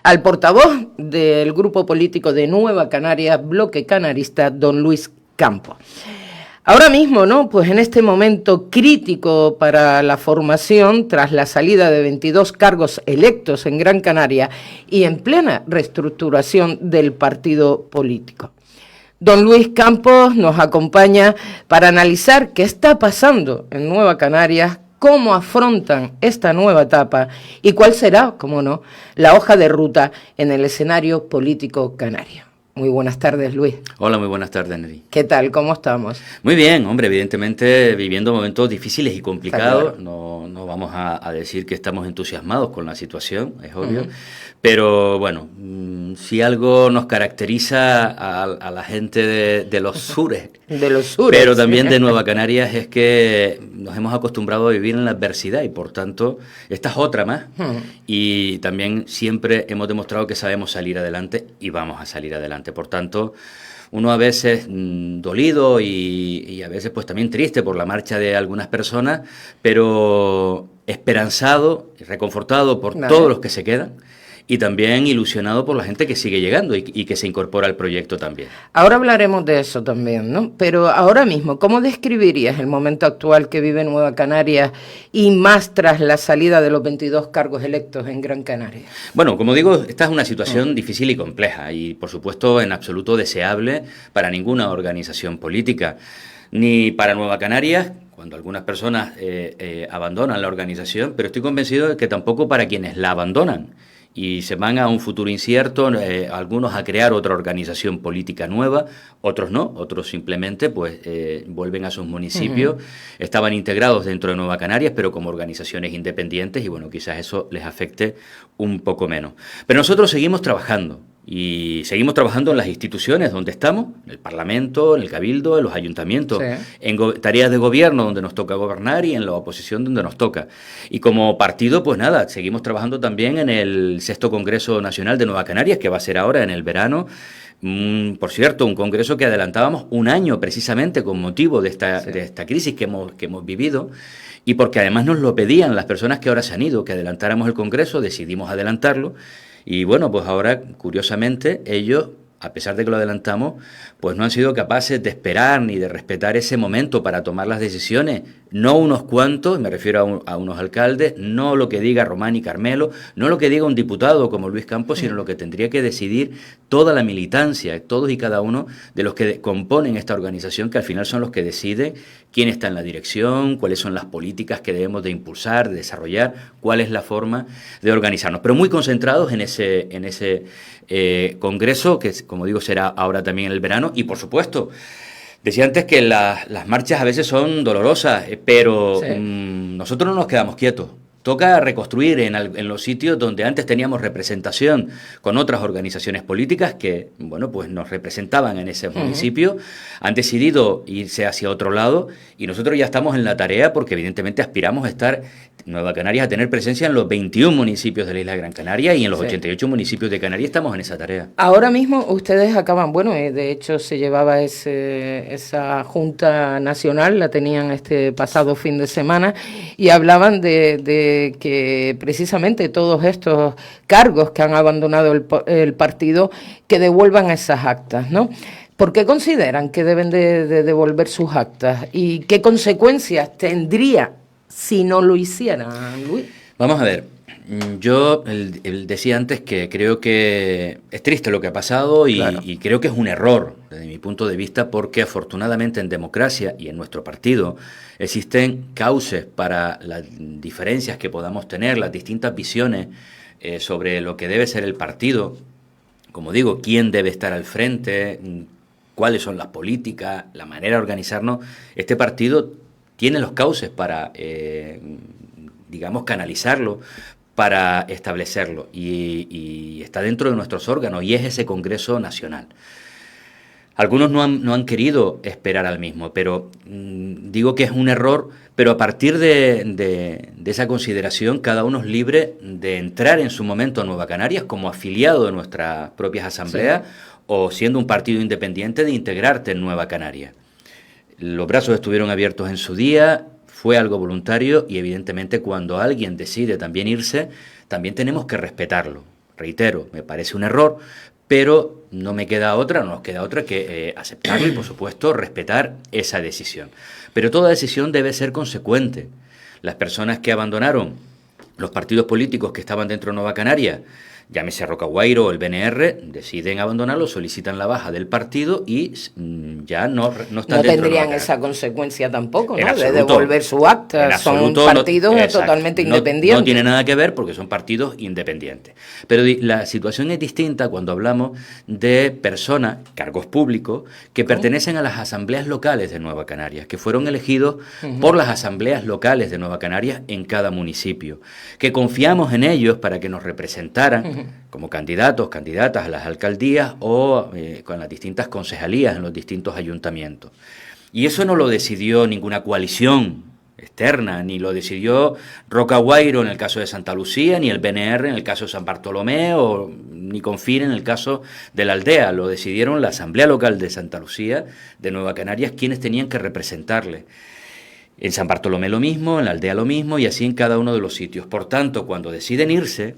al portavoz del grupo político de Nueva Canarias, Bloque Canarista, don Luis Campos. Ahora mismo, ¿no? Pues en este momento crítico para la formación, tras la salida de 22 cargos electos en Gran Canaria y en plena reestructuración del partido político. Don Luis Campos nos acompaña para analizar qué está pasando en Nueva Canarias, cómo afrontan esta nueva etapa y cuál será, cómo no, la hoja de ruta en el escenario político canario. Muy buenas tardes, Luis. Hola, muy buenas tardes, Neri. ¿Qué tal? ¿Cómo estamos? Muy bien, hombre, evidentemente viviendo momentos difíciles y complicados. Claro. No vamos a decir que estamos entusiasmados con la situación, es obvio. Pero bueno, si algo nos caracteriza a la gente de los sures, de los sures, pero también de Nueva Canarias, es que nos hemos acostumbrado a vivir en la adversidad y por tanto esta es otra más. Y también siempre hemos demostrado que sabemos salir adelante y vamos a salir adelante. Por tanto, uno a veces dolido y a veces pues también triste por la marcha de algunas personas, pero esperanzado y reconfortado por todos los que se quedan y también ilusionado por la gente que sigue llegando y que se incorpora al proyecto también. Ahora hablaremos de eso también, ¿no? Pero ahora mismo, ¿cómo describirías el momento actual que vive Nueva Canarias y más tras la salida de los 22 cargos electos en Gran Canaria? Bueno, como digo, esta es una situación difícil y compleja y, por supuesto, en absoluto deseable para ninguna organización política, ni para Nueva Canarias, cuando algunas personas abandonan la organización, pero estoy convencido de que tampoco para quienes la abandonan y se van a un futuro incierto, algunos a crear otra organización política nueva, otros no, otros simplemente pues vuelven a sus municipios, estaban integrados dentro de Nueva Canarias, pero como organizaciones independientes y bueno, quizás eso les afecte un poco menos. Pero nosotros seguimos trabajando. Y seguimos trabajando en las instituciones donde estamos, en el Parlamento, en el Cabildo, en los ayuntamientos, en tareas de gobierno donde nos toca gobernar y en la oposición donde nos toca. Y como partido, pues nada, seguimos trabajando también en el 6º Congreso Nacional de Nueva Canarias, que va a ser ahora en el verano. Por cierto, un congreso que adelantábamos un año precisamente con motivo de esta crisis que hemos vivido. Y porque además nos lo pedían las personas que ahora se han ido, que adelantáramos el congreso, decidimos adelantarlo. Y bueno, pues ahora, curiosamente, ellos, a pesar de que lo adelantamos, pues no han sido capaces de esperar ni de respetar ese momento para tomar las decisiones. No unos cuantos, me refiero a unos alcaldes, no lo que diga Román y Carmelo, no lo que diga un diputado como Luis Campos, sino lo que tendría que decidir toda la militancia, todos y cada uno de los que componen esta organización, que al final son los que deciden quién está en la dirección, cuáles son las políticas que debemos de impulsar, de desarrollar, cuál es la forma de organizarnos. Pero muy concentrados en ese congreso, que como digo será ahora también en el verano, y por supuesto, decía antes que las marchas a veces son dolorosas, pero nosotros no nos quedamos quietos. Toca reconstruir en los sitios donde antes teníamos representación con otras organizaciones políticas que, bueno, pues nos representaban en ese municipio, han decidido irse hacia otro lado y nosotros ya estamos en la tarea porque evidentemente aspiramos a estar, Nueva Canarias, a tener presencia en los 21 municipios de la isla de Gran Canaria y en los 88 municipios de Canarias estamos en esa tarea. Ahora mismo ustedes acaban, bueno, de hecho se llevaba esa Junta Nacional, la tenían este pasado fin de semana y hablaban de que precisamente todos estos cargos que han abandonado el partido que devuelvan esas actas, ¿no? ¿Por qué consideran que deben de devolver sus actas? ¿Y qué consecuencias tendría si no lo hicieran, Luis? Vamos a ver, yo decía antes que creo que es triste lo que ha pasado y creo que es un error desde mi punto de vista porque afortunadamente en democracia y en nuestro partido existen cauces para las diferencias que podamos tener, las distintas visiones sobre lo que debe ser el partido, como digo, quién debe estar al frente, cuáles son las políticas, la manera de organizarnos. Este partido tiene los cauces para, digamos, canalizarlo, para establecerlo y está dentro de nuestros órganos y es ese Congreso Nacional. Algunos no han querido esperar al mismo, pero digo que es un error, pero a partir de esa consideración cada uno es libre de entrar en su momento a Nueva Canarias como afiliado de nuestras propias asambleas o siendo un partido independiente de integrarte en Nueva Canarias. Los brazos estuvieron abiertos en su día, fue algo voluntario y evidentemente cuando alguien decide también irse, también tenemos que respetarlo. reitero, me parece un error, pero no nos queda otra que aceptarlo y, por supuesto, respetar esa decisión. Pero toda decisión debe ser consecuente. Las personas que abandonaron los partidos políticos que estaban dentro de Nueva Canaria, llámese Rocaguairo o el BNR, deciden abandonarlo, solicitan la baja del partido y ya no están no dentro tendrían de esa consecuencia tampoco, en ¿no? absoluto, de devolver su acta. Son partidos totalmente independientes. No tiene nada que ver porque son partidos independientes. Pero la situación es distinta cuando hablamos de personas, cargos públicos, que pertenecen a las asambleas locales de Nueva Canarias, que fueron elegidos por las asambleas locales de Nueva Canarias en cada municipio, que confiamos en ellos para que nos representaran como candidatos, candidatas a las alcaldías o con las distintas concejalías en los distintos ayuntamientos. Y eso no lo decidió ninguna coalición externa, ni lo decidió Rocaguairo en el caso de Santa Lucía, ni el BNR en el caso de San Bartolomé, o ni Confin en el caso de la aldea. Lo decidieron la Asamblea Local de Santa Lucía, de Nueva Canarias, quienes tenían que representarle. En San Bartolomé lo mismo, en la aldea lo mismo, y así en cada uno de los sitios. Por tanto, cuando deciden irse,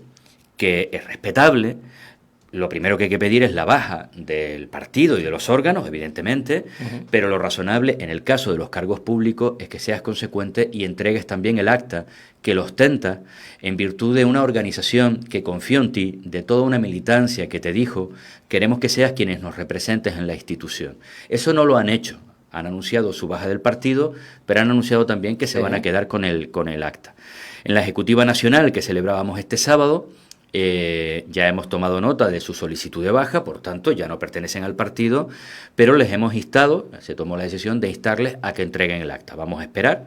que es respetable, lo primero que hay que pedir es la baja del partido y de los órganos, evidentemente, pero lo razonable en el caso de los cargos públicos es que seas consecuente y entregues también el acta que lo ostenta en virtud de una organización que confió en ti, de toda una militancia que te dijo, queremos que seas quienes nos representes en la institución. Eso no lo han hecho. Han anunciado su baja del partido, pero han anunciado también que se van a quedar con el acta. En la Ejecutiva Nacional que celebrábamos este sábado, ya hemos tomado nota de su solicitud de baja, por tanto ya no pertenecen al partido, pero les hemos instado, se tomó la decisión de instarles a que entreguen el acta. Vamos a esperar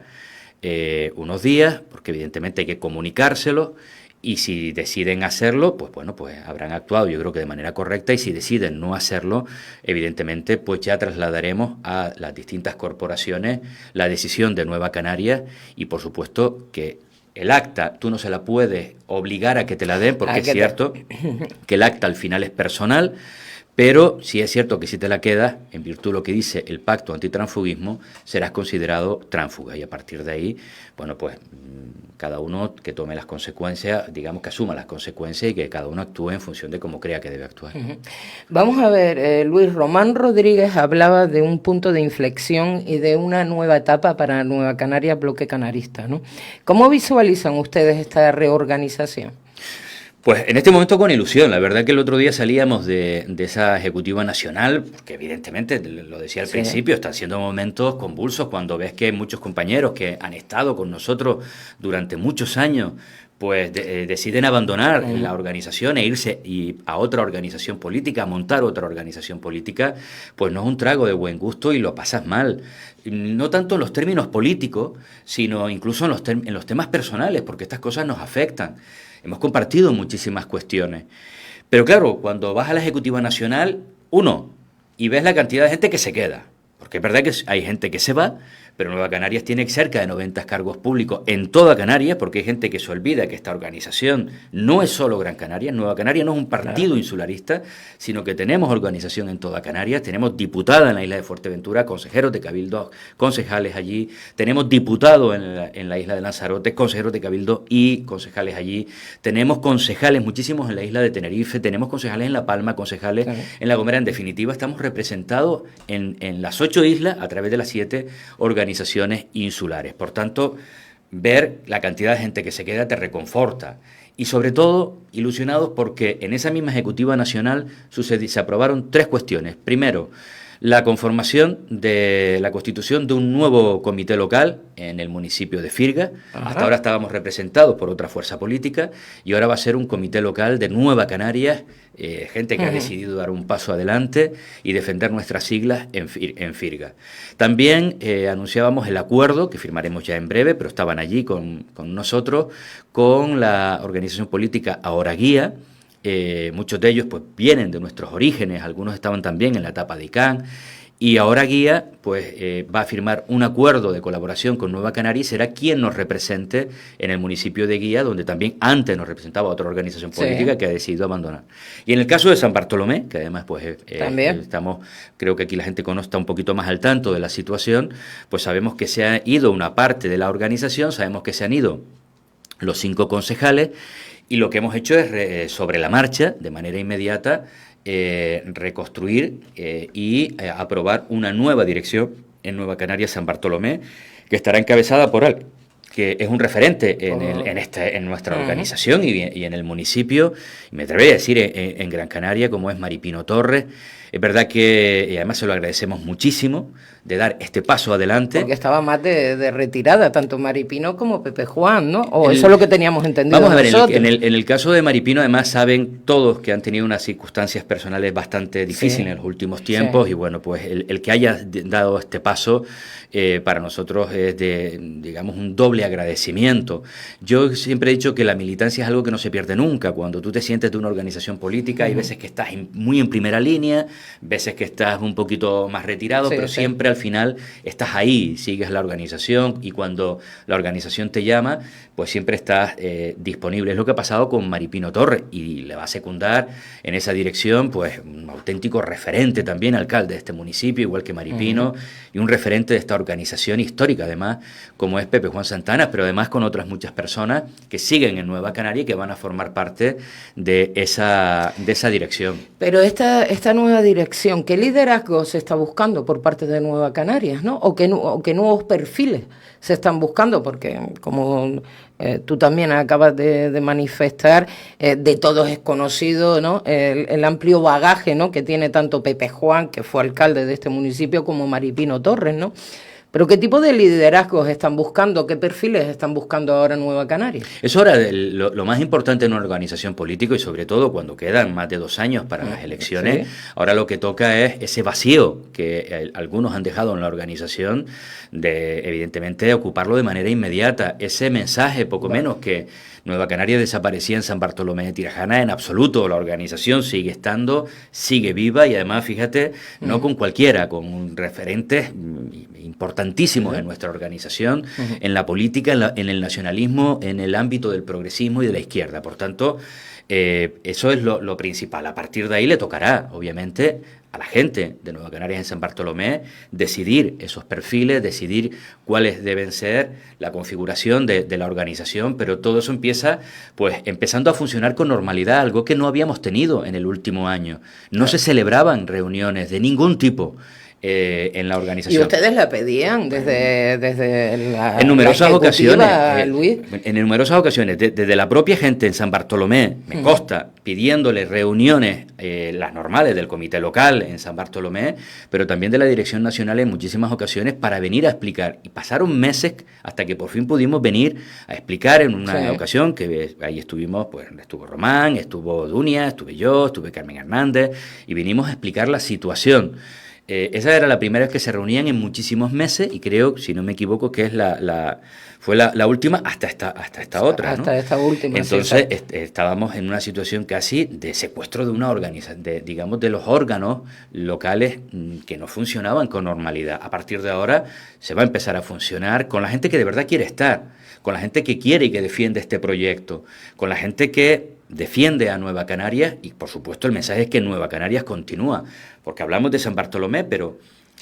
unos días, porque evidentemente hay que comunicárselo, y si deciden hacerlo, pues bueno, pues habrán actuado yo creo que de manera correcta, y si deciden no hacerlo, evidentemente pues ya trasladaremos a las distintas corporaciones la decisión de Nueva Canarias, y por supuesto que el acta tú no se la puedes obligar a que te la den, porque es cierto que el acta al final es personal, pero sí es cierto que si te la quedas, en virtud de lo que dice el pacto antitransfugismo, serás considerado tránsfuga, y a partir de ahí, bueno, pues cada uno que tome las consecuencias, digamos que asuma las consecuencias y que cada uno actúe en función de cómo crea que debe actuar. Vamos a ver, Luis, Román Rodríguez hablaba de un punto de inflexión y de una nueva etapa para Nueva Canarias, bloque canarista, ¿no? ¿Cómo visualizan ustedes esta reorganización? Pues en este momento con ilusión. La verdad que el otro día salíamos de esa Ejecutiva Nacional, porque evidentemente, lo decía al principio, están siendo momentos convulsos cuando ves que muchos compañeros que han estado con nosotros durante muchos años, pues deciden abandonar la organización e irse a otra organización política, a montar otra organización política, pues no es un trago de buen gusto y lo pasas mal. No tanto en los términos políticos, sino incluso en los temas personales, porque estas cosas nos afectan. Hemos compartido muchísimas cuestiones. Pero claro, cuando vas a la Ejecutiva Nacional, y ves la cantidad de gente que se queda, porque es verdad que hay gente que se va, pero Nueva Canarias tiene cerca de 90 cargos públicos en toda Canarias, porque hay gente que se olvida que esta organización no es solo Gran Canaria. Nueva Canaria no es un partido insularista, sino que tenemos organización en toda Canarias, tenemos diputada en la isla de Fuerteventura, consejeros de Cabildo, concejales allí, tenemos diputados en la isla de Lanzarote, consejeros de Cabildo y concejales allí, tenemos concejales muchísimos en la isla de Tenerife, tenemos concejales en La Palma, concejales en La Gomera. En definitiva, estamos representados en las 8 islas a través de las 7 organizaciones insulares. Por tanto, ver la cantidad de gente que se queda te reconforta. Y sobre todo, ilusionados porque en esa misma Ejecutiva Nacional se aprobaron 3 cuestiones. Primero, la conformación de la constitución de un nuevo comité local en el municipio de Firga. Hasta ahora estábamos representados por otra fuerza política y ahora va a ser un comité local de Nueva Canarias, gente que ha decidido dar un paso adelante y defender nuestras siglas en Firga. También anunciábamos el acuerdo que firmaremos ya en breve, pero estaban allí con nosotros, con la organización política Ahora Guía. Muchos de ellos pues vienen de nuestros orígenes, algunos estaban también en la etapa de ICANN, y Ahora Guía pues va a firmar un acuerdo de colaboración con Nueva Canaria y será quien nos represente en el municipio de Guía, donde también antes nos representaba otra organización política que ha decidido abandonar. Y en el caso de San Bartolomé, que además pues estamos, creo que aquí la gente está un poquito más al tanto de la situación, pues sabemos que se ha ido una parte de la organización, sabemos que se han ido los 5 concejales. Y lo que hemos hecho es, sobre la marcha, de manera inmediata, reconstruir y aprobar una nueva dirección en Nueva Canarias San Bartolomé, que estará encabezada por él, que es un referente en nuestra organización y en el municipio, y me atrevería a decir en Gran Canaria, como es Maripino Torres. Es verdad que, y además se lo agradecemos muchísimo, de dar este paso adelante. Porque estaba más de retirada, tanto Maripino como Pepe Juan, ¿no? O eso es lo que teníamos entendido. Vamos a ver, nosotros. en el caso de Maripino, además, saben todos que han tenido unas circunstancias personales bastante difíciles en los últimos tiempos, y bueno, pues el que haya dado este paso para nosotros es digamos, un doble agradecimiento. Yo siempre he dicho que la militancia es algo que no se pierde nunca. Cuando tú te sientes de una organización política, hay veces que estás muy en primera línea, veces que estás un poquito más retirado, pero siempre al final estás ahí, sigues la organización, y cuando la organización te llama, pues siempre estás disponible. Es lo que ha pasado con Maripino Torres, y le va a secundar en esa dirección pues un auténtico referente también, alcalde de este municipio, igual que Maripino, y un referente de esta organización histórica además, como es Pepe Juan Santana, pero además con otras muchas personas que siguen en Nueva Canaria y que van a formar parte de esa dirección. Pero esta nueva dirección, ¿qué liderazgo se está buscando por parte de Nueva Canarias, ¿no? ¿O qué nuevos perfiles se están buscando? Porque como tú también acabas de manifestar, de todos es conocido, ¿no? El amplio bagaje, ¿no?, que tiene tanto Pepe Juan, que fue alcalde de este municipio, como Maripino Torres, ¿no? Pero ¿qué tipo de liderazgos están buscando? ¿Qué perfiles están buscando ahora en Nueva Canaria? Es hora lo más importante en una organización política, y sobre todo cuando quedan más de 2 años para las elecciones. Ahora lo que toca es ese vacío que algunos han dejado en la organización, de evidentemente ocuparlo de manera inmediata. Ese mensaje, poco menos, que Nueva Canaria desaparecía en San Bartolomé de Tirajana, en absoluto. La organización sigue estando, sigue viva, y además, fíjate, no con cualquiera, con referentes importantísimos en nuestra organización, en la política, en el nacionalismo, en el ámbito del progresismo y de la izquierda. Por tanto, eso es lo principal. A partir de ahí le tocará, obviamente, a la gente de Nueva Canarias en San Bartolomé decidir esos perfiles, decidir cuáles deben ser la configuración de la organización, pero todo eso empieza pues empezando a funcionar con normalidad, algo que no habíamos tenido en el último año. No se celebraban reuniones de ningún tipo en la organización. ¿Y ustedes la pedían desde la en numerosas ocasiones, Luis? En numerosas ocasiones, desde la propia gente en San Bartolomé, me consta, pidiéndole reuniones, las normales del comité local en San Bartolomé, pero también de la dirección nacional en muchísimas ocasiones, para venir a explicar. Y pasaron meses hasta que por fin pudimos venir a explicar en una ocasión, que ahí estuvimos, pues estuvo Román, estuvo Dunia, estuve yo, estuve Carmen Hernández, y vinimos a explicar la situación. Esa era la primera vez que se reunían en muchísimos meses, y creo, si no me equivoco, que es fue la última hasta esta otra, ¿no? Hasta esta última. Entonces estábamos en una situación casi de secuestro de una organización, digamos, de los órganos locales que no funcionaban con normalidad. A partir de ahora se va a empezar a funcionar con la gente que de verdad quiere estar, con la gente que quiere y que defiende este proyecto, con la gente que defiende a Nueva Canarias, y por supuesto el mensaje es que Nueva Canarias continúa, porque hablamos de San Bartolomé, pero...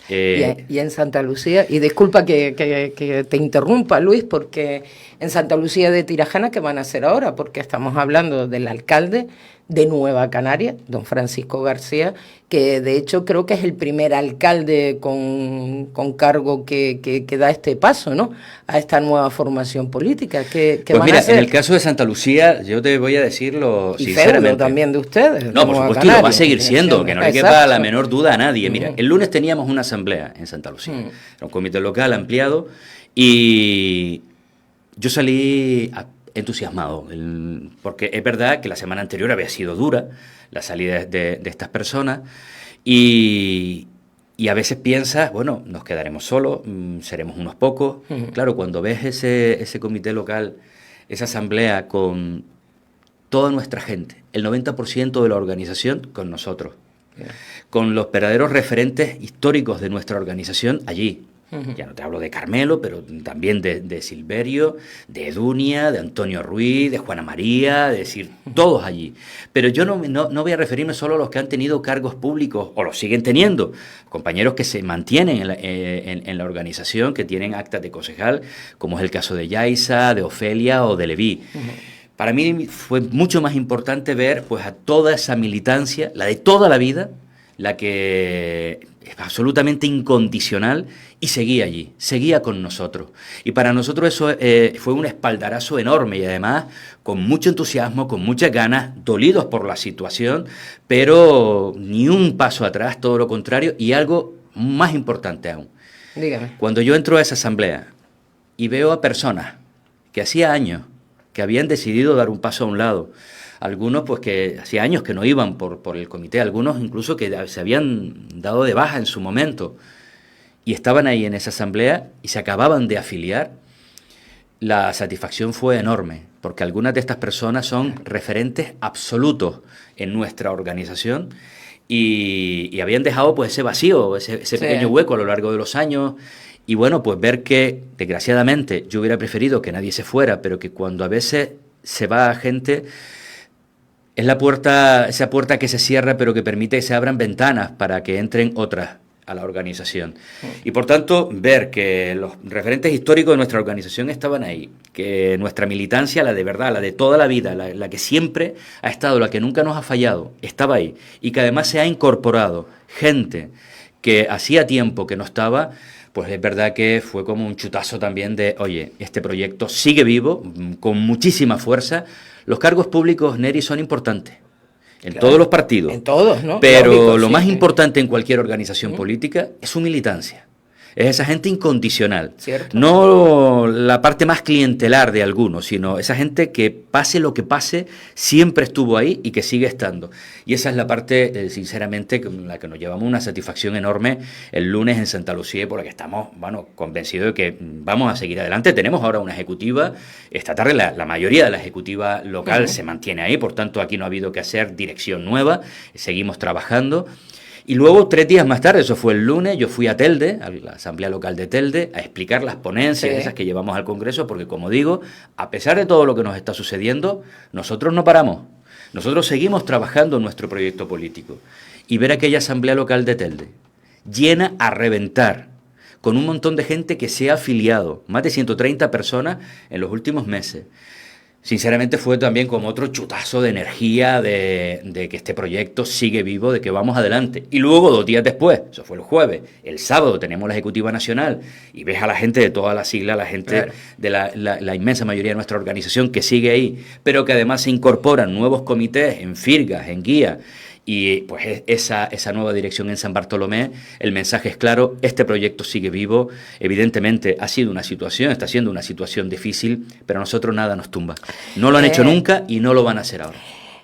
Y en Santa Lucía, y disculpa que te interrumpa, Luis, porque en Santa Lucía de Tirajana, ¿qué van a hacer ahora? Porque estamos hablando del alcalde de Nueva Canaria, don Francisco García, que de hecho creo que es el primer alcalde con cargo que da este paso, ¿no?, a esta nueva formación política. ¿Qué pues van mira, a hacer? En el caso de Santa Lucía, yo te voy a decirlo y sinceramente. feudo también de ustedes. No, por supuesto, y lo va a seguir siendo, que no le quepa la menor duda a nadie. Mira, el lunes teníamos una asamblea en Santa Lucía, era un comité local ampliado, y yo salí entusiasmado, porque es verdad que la semana anterior había sido dura la salida de estas personas, y a veces piensas, bueno, nos quedaremos solos, seremos unos pocos. Claro, cuando ves ese comité local, esa asamblea con toda nuestra gente, el 90% de la organización con nosotros, con los verdaderos referentes históricos de nuestra organización allí. Ya no te hablo de Carmelo, pero también de Silverio, de Dunia, de Antonio Ruiz, de Juana María, de decir, todos allí. Pero yo no voy a referirme solo a los que han tenido cargos públicos, o los siguen teniendo, compañeros que se mantienen en la organización, que tienen actas de concejal, como es el caso de Yaisa, de Ofelia o de Leví. para mí fue mucho más importante ver pues a toda esa militancia, la de toda la vida, la que es absolutamente incondicional y seguía allí, seguía con nosotros. Y para nosotros eso fue un espaldarazo enorme y además con mucho entusiasmo, con muchas ganas, dolidos por la situación, pero ni un paso atrás, todo lo contrario, y algo más importante aún. Dígame. Cuando yo entro a esa asamblea y veo a personas que hacía años que habían decidido dar un paso a un lado, algunos pues que hacía años que no iban por el comité, algunos incluso que se habían dado de baja en su momento y estaban ahí en esa asamblea y se acababan de afiliar, la satisfacción fue enorme, porque algunas de estas personas son referentes absolutos en nuestra organización y habían dejado pues ese vacío, ese Sí. pequeño hueco a lo largo de los años. Y bueno, pues ver que, desgraciadamente, yo hubiera preferido que nadie se fuera, pero que cuando a veces se va gente, es la puerta, esa puerta que se cierra, pero que permite que se abran ventanas para que entren otras a la organización. Y por tanto, ver que los referentes históricos de nuestra organización estaban ahí, que nuestra militancia, la de verdad, la de toda la vida, la que siempre ha estado, la que nunca nos ha fallado, estaba ahí. Y que además se ha incorporado gente que hacía tiempo que no estaba, pues es verdad que fue como un chutazo también de, oye, este proyecto sigue vivo, con muchísima fuerza. Los cargos públicos, Neri, son importantes. En Claro, todos los partidos. En todos, ¿no? Pero Lógico, lo sí, más sí. importante en cualquier organización política es su militancia. Es esa gente incondicional. Cierto. No la parte más clientelar de algunos, sino esa gente que pase lo que pase, siempre estuvo ahí y que sigue estando. Y esa es la parte, sinceramente, con la que nos llevamos una satisfacción enorme el lunes en Santa Lucía, por la que estamos, bueno, convencidos de que vamos a seguir adelante. Tenemos ahora una ejecutiva, esta tarde la mayoría de la ejecutiva local se mantiene ahí, por tanto aquí no ha habido que hacer dirección nueva, seguimos trabajando. Y luego, 3 días más tarde, eso fue el lunes, yo fui a Telde, a la Asamblea Local de Telde, a explicar las ponencias esas que llevamos al Congreso, porque como digo, a pesar de todo lo que nos está sucediendo, nosotros no paramos. Nosotros seguimos trabajando en nuestro proyecto político. Y ver aquella Asamblea Local de Telde, llena a reventar, con un montón de gente que se ha afiliado, más de 130 personas en los últimos meses. Sinceramente fue también como otro chutazo de energía de que este proyecto sigue vivo, de que vamos adelante. Y luego 2 días después, eso fue el jueves, el sábado tenemos la Ejecutiva Nacional y ves a la gente de todas las siglas, la gente de la inmensa mayoría de nuestra organización que sigue ahí, pero que además se incorporan nuevos comités en Firgas, en Guía. Y pues esa nueva dirección en San Bartolomé, el mensaje es claro, este proyecto sigue vivo, evidentemente ha sido una situación, está siendo una situación difícil, pero a nosotros nada nos tumba. No lo han hecho nunca y no lo van a hacer ahora.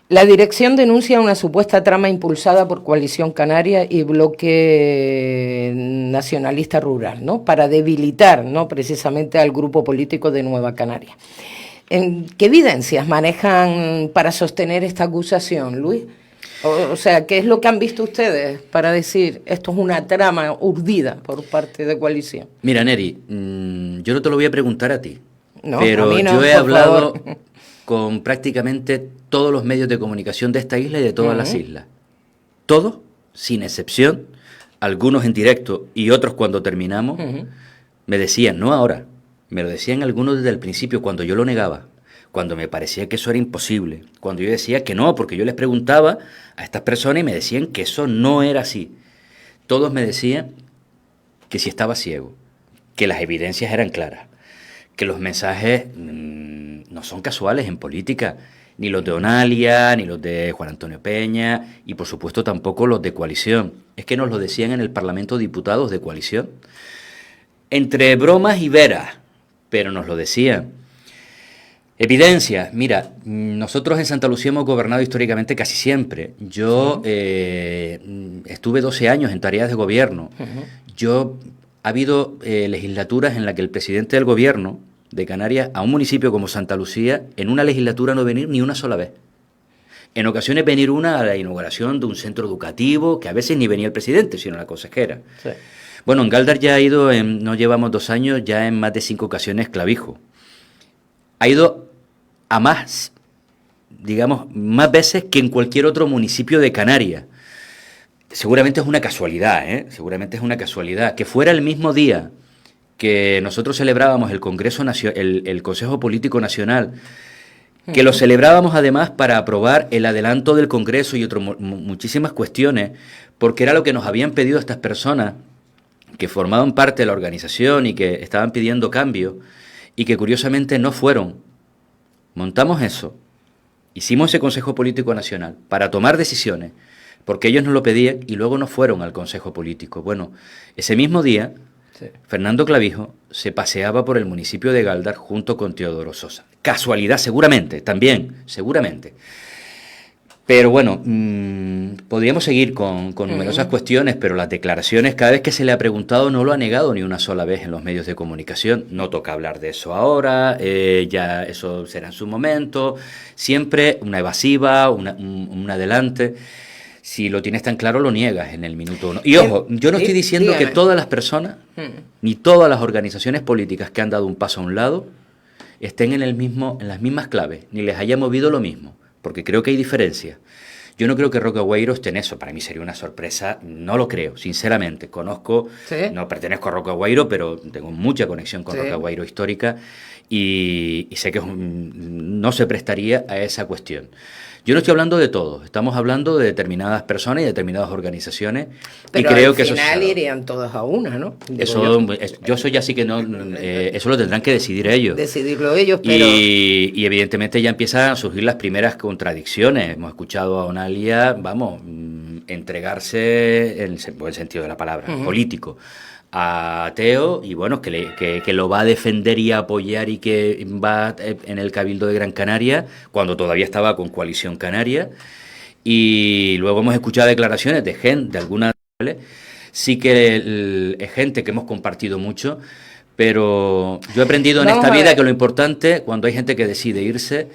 La dirección denuncia una supuesta trama impulsada por Coalición Canaria y Bloque Nacionalista Rural, ¿no? Para debilitar, ¿no?, precisamente al grupo político de Nueva Canaria. ¿Qué evidencias manejan para sostener esta acusación, Luis? O sea, ¿qué es lo que han visto ustedes para decir esto es una trama urdida por parte de Coalición? Mira, Neri, yo no te lo voy a preguntar a ti, No, pero a mí no, yo he por hablado favor. con prácticamente todos los medios de comunicación de esta isla y de todas las islas. Todos, sin excepción, algunos en directo y otros cuando terminamos, me decían, no ahora, me lo decían algunos desde el principio cuando yo lo negaba, cuando me parecía que eso era imposible, cuando yo decía que no, porque yo les preguntaba a estas personas y me decían que eso no era así. Todos me decían que si estaba ciego, que las evidencias eran claras, que los mensajes no son casuales en política, ni los de Onalia, ni los de Juan Antonio Peña, y por supuesto tampoco los de Coalición. Es que nos lo decían en el Parlamento diputados de Coalición. Entre bromas y veras, pero nos lo decían. Evidencia, mira, nosotros en Santa Lucía hemos gobernado históricamente casi siempre. Yo estuve 12 años en tareas de gobierno. Ha habido legislaturas en las que el presidente del gobierno de Canarias a un municipio como Santa Lucía, en una legislatura no venir ni una sola vez. En ocasiones venir una a la inauguración de un centro educativo, que a veces ni venía el presidente, sino la consejera. Sí. Bueno, en Galdar ya ha ido, no llevamos 2 años, ya en más de 5 ocasiones Clavijo. Ha ido a más, digamos, más veces que en cualquier otro municipio de Canarias. Seguramente es una casualidad, seguramente es una casualidad. Que fuera el mismo día que nosotros celebrábamos el Congreso el Consejo Político Nacional, que lo celebrábamos además para aprobar el adelanto del Congreso y muchísimas cuestiones, porque era lo que nos habían pedido estas personas que formaban parte de la organización y que estaban pidiendo cambio y que curiosamente no fueron. Montamos eso, hicimos ese Consejo Político Nacional para tomar decisiones, porque ellos nos lo pedían y luego no fueron al Consejo Político. Bueno, ese mismo día, sí, Fernando Clavijo se paseaba por el municipio de Gáldar junto con Teodoro Sosa. Casualidad, seguramente, también, seguramente. Pero bueno, podríamos seguir con numerosas cuestiones, pero las declaraciones, cada vez que se le ha preguntado, no lo ha negado ni una sola vez en los medios de comunicación. No toca hablar de eso ahora, ya eso será en su momento. Siempre una evasiva, un adelante. Si lo tienes tan claro, lo niegas en el minuto uno. Y ojo, yo no estoy diciendo que todas las personas, ni todas las organizaciones políticas que han dado un paso a un lado, estén en las mismas claves, ni les haya movido lo mismo, porque creo que hay diferencias. Yo no creo que Roque Agüeiro esté en eso, para mí sería una sorpresa, no lo creo, sinceramente. Conozco, ¿sí? No pertenezco a Roque Agüeiro, pero tengo mucha conexión con, ¿sí?, Roque Agüeiro histórica y sé que no se prestaría a esa cuestión. Yo no estoy hablando de todos, estamos hablando de determinadas personas y determinadas organizaciones. Pero y creo al que final eso irían todas a una, ¿no? Yo soy así que no, eso lo tendrán que decidir ellos. Decidirlo ellos, pero... Y evidentemente ya empiezan a surgir las primeras contradicciones. Hemos escuchado a Onalia, entregarse, en el buen sentido de la palabra, político, a Teo, y bueno, que lo va a defender y a apoyar y que va en el Cabildo de Gran Canaria, cuando todavía estaba con Coalición Canaria. Y luego hemos escuchado declaraciones de algunas, sí que es gente que hemos compartido mucho, pero yo he aprendido en esta vida que lo importante, cuando hay gente que decide irse,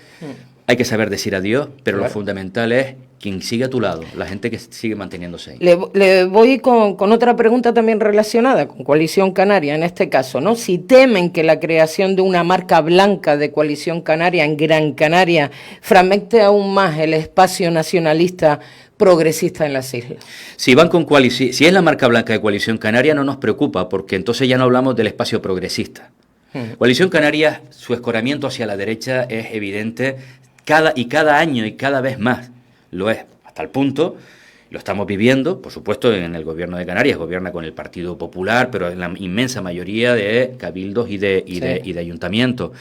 hay que saber decir adiós, pero claro, lo fundamental es quien sigue a tu lado, la gente que sigue manteniéndose ahí. Le voy con otra pregunta también relacionada con Coalición Canaria, en este caso, ¿no? Si temen que la creación de una marca blanca de Coalición Canaria en Gran Canaria fragmente aún más el espacio nacionalista progresista en las islas. Si van con si es la marca blanca de Coalición Canaria, no nos preocupa, porque entonces ya no hablamos del espacio progresista. Coalición Canaria, su escoramiento hacia la derecha es evidente cada año y cada vez más. Lo es, hasta el punto, lo estamos viviendo, por supuesto, en el gobierno de Canarias, gobierna con el Partido Popular, pero en la inmensa mayoría de cabildos y de ayuntamientos.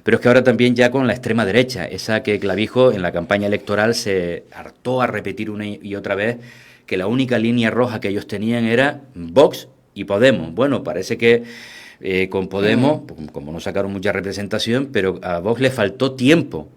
Pero es que ahora también ya con la extrema derecha, esa que Clavijo en la campaña electoral se hartó a repetir una y otra vez, que la única línea roja que ellos tenían era Vox y Podemos. Bueno, parece que con Podemos, como no sacaron mucha representación, pero a Vox le faltó tiempo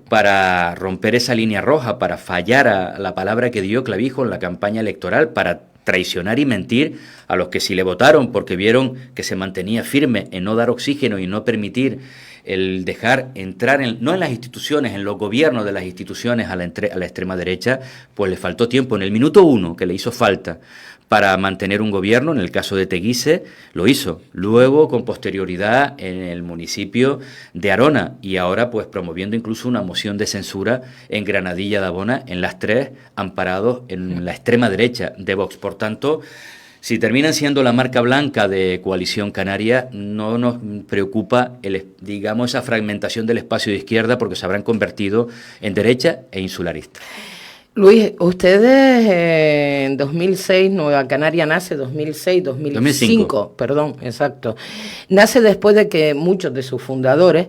para romper esa línea roja, para fallar a la palabra que dio Clavijo en la campaña electoral, para traicionar y mentir a los que sí le votaron, porque vieron que se mantenía firme en no dar oxígeno y no permitir el dejar entrar, no en las instituciones, en los gobiernos de las instituciones a la extrema derecha, pues le faltó tiempo. En el minuto 1 que le hizo falta para mantener un gobierno, en el caso de Teguise, lo hizo. Luego, con posterioridad, en el municipio de Arona, y ahora pues promoviendo incluso una moción de censura en Granadilla de Abona, en las tres, amparados en la extrema derecha de Vox. Por tanto, si terminan siendo la marca blanca de Coalición Canaria, no nos preocupa, digamos, esa fragmentación del espacio de izquierda, porque se habrán convertido en derecha e insularistas. Luis, ustedes en 2006, Nueva Canaria nace, 2005, perdón, exacto. Nace después de que muchos de sus fundadores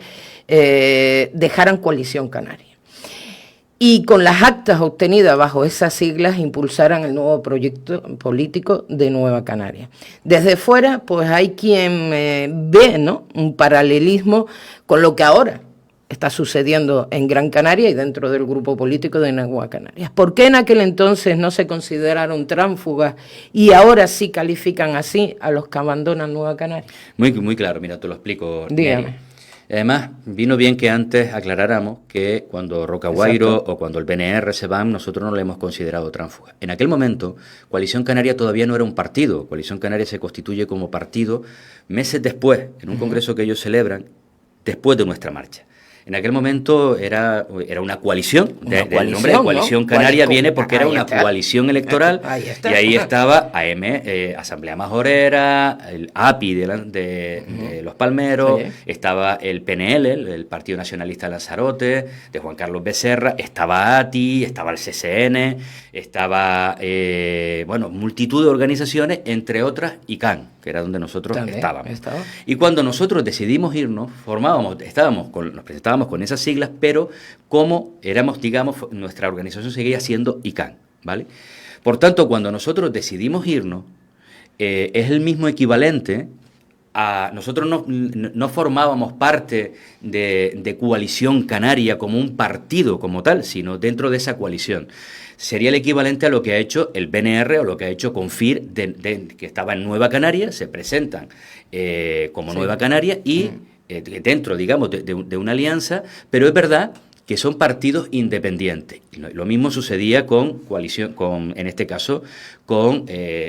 dejaran Coalición Canaria. Y con las actas obtenidas bajo esas siglas impulsaran el nuevo proyecto político de Nueva Canaria. Desde fuera, pues hay quien ve, ¿no?, un paralelismo con lo que ahora está sucediendo en Gran Canaria y dentro del grupo político de Nueva Canarias. ¿Por qué en aquel entonces no se consideraron tránsfugas y ahora sí califican así a los que abandonan Nueva Canaria? Muy claro, mira, te lo explico. Dígame. Además, vino bien que antes aclaráramos que cuando Roque Agüeiro o cuando el BNR se van, nosotros no le hemos considerado tránsfuga. En aquel momento, Coalición Canaria todavía no era un partido. Coalición Canaria se constituye como partido meses después, en un congreso que ellos celebran, después de nuestra marcha. En aquel momento era una coalición, el nombre de Coalición ¿no? Canaria viene porque era una está. coalición electoral, y ahí estaba Asamblea Majorera, el API de Los Palmeros, Sí. estaba el PNL, el Partido Nacionalista Lanzarote, de Juan Carlos Becerra, estaba ATI, estaba el CCN, estaba, multitud de organizaciones, entre otras ICANN, que era donde nosotros estábamos. Y cuando nosotros decidimos irnos, nos presentábamos con esas siglas, pero como éramos, digamos, nuestra organización seguía siendo ICANN, ¿vale? Por tanto, cuando nosotros decidimos irnos, es el mismo equivalente a... Nosotros no formábamos parte de Coalición Canaria como un partido como tal, sino dentro de esa coalición. Sería el equivalente a lo que ha hecho el BNR o lo que ha hecho CONFIR, que estaba en Nueva Canaria, se presentan como Nueva Canaria y dentro, digamos, de una alianza, pero es verdad que son partidos independientes. Lo mismo sucedía con coalición, en este caso, con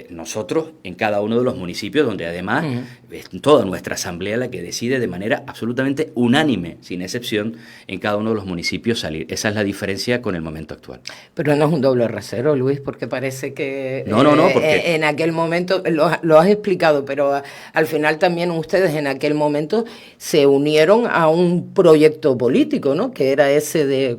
nosotros en cada uno de los municipios, donde además es toda nuestra asamblea la que decide de manera absolutamente unánime, sin excepción, en cada uno de los municipios salir. Esa es la diferencia con el momento actual. Pero no es un doble rasero, Luis, porque parece que no, porque en aquel momento, lo has explicado, pero al final también ustedes en aquel momento se unieron a un proyecto político, ¿no? Que era ese de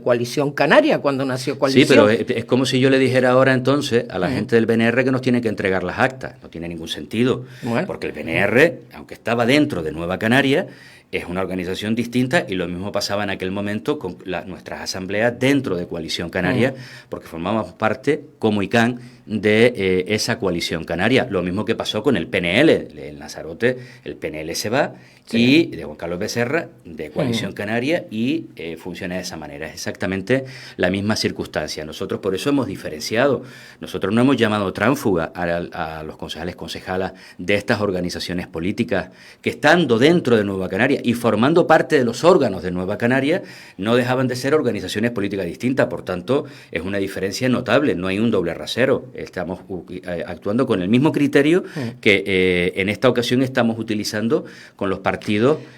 Coalición Canaria, cuando nació Coalición. Sí, pero es como si yo le dijera ahora entonces a la gente del BNR que nos tiene que entregar las actas. No tiene ningún sentido. Bueno. Porque el BNR, aunque estaba dentro de Nueva Canaria, es una organización distinta, y lo mismo pasaba en aquel momento con nuestras asambleas dentro de Coalición Canaria, porque formábamos parte, como ICANN, de esa Coalición Canaria. Lo mismo que pasó con el PNL. En Lanzarote el PNL se va, y de Juan Carlos Becerra, de Coalición Canaria, y funciona de esa manera. Es exactamente la misma circunstancia. Nosotros por eso hemos diferenciado. Nosotros no hemos llamado tránsfuga a los concejales, concejalas de estas organizaciones políticas que, estando dentro de Nueva Canaria y formando parte de los órganos de Nueva Canaria, no dejaban de ser organizaciones políticas distintas. Por tanto, es una diferencia notable. No hay un doble rasero. Estamos actuando con el mismo criterio que en esta ocasión estamos utilizando con los partidos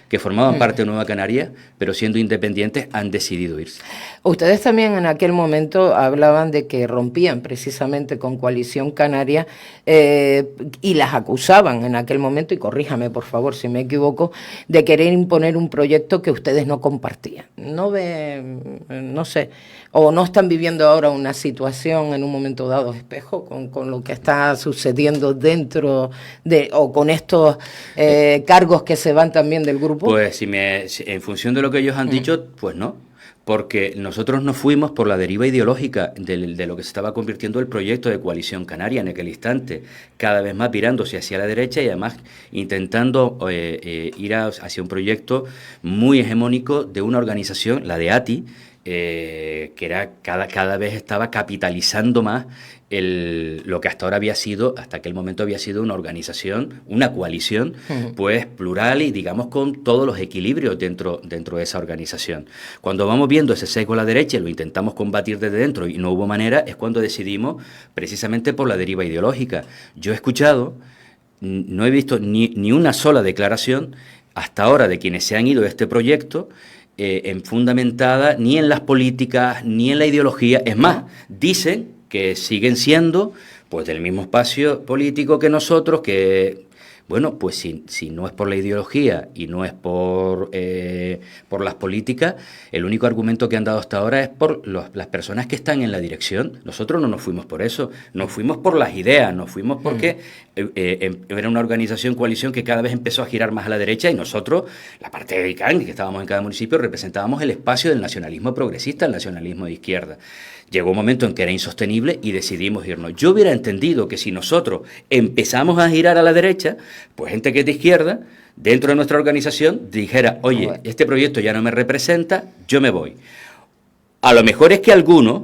que formaban parte de Nueva Canaria, pero siendo independientes han decidido irse. Ustedes también en aquel momento hablaban de que rompían precisamente con Coalición Canaria y las acusaban en aquel momento, y corríjame por favor si me equivoco, de querer imponer un proyecto que ustedes no compartían. No sé, o no están viviendo ahora una situación en un momento dado espejo con lo que está sucediendo dentro o con estos cargos que se van también del grupo. Pues en función de lo que ellos han dicho, pues no. Porque nosotros nos fuimos por la deriva ideológica de lo que se estaba convirtiendo el proyecto de Coalición Canaria en aquel instante, cada vez más virándose hacia la derecha y además intentando ir hacia un proyecto muy hegemónico de una organización, la de ATI, que era cada vez estaba capitalizando más lo que hasta aquel momento había sido una organización, una coalición, pues plural y digamos con todos los equilibrios dentro de esa organización. Cuando vamos viendo ese sesgo a la derecha y lo intentamos combatir desde dentro y no hubo manera, es cuando decidimos precisamente por la deriva ideológica. Yo he escuchado, no he visto ni una sola declaración hasta ahora de quienes se han ido de este proyecto fundamentada ni en las políticas ni en la ideología. Es más, dicen que siguen siendo pues del mismo espacio político que nosotros, que bueno, pues si no es por la ideología y no es por las políticas, el único argumento que han dado hasta ahora es por las personas que están en la dirección. Nosotros no nos fuimos por eso, nos fuimos por las ideas, nos fuimos porque era una organización, coalición que cada vez empezó a girar más a la derecha, y nosotros, la parte de ICANN, que estábamos en cada municipio, representábamos el espacio del nacionalismo progresista, el nacionalismo de izquierda. Llegó un momento en que era insostenible y decidimos irnos. Yo hubiera entendido que si nosotros empezamos a girar a la derecha, pues gente que es de izquierda, dentro de nuestra organización, dijera, oye, este proyecto ya no me representa, yo me voy. A lo mejor es que algunos,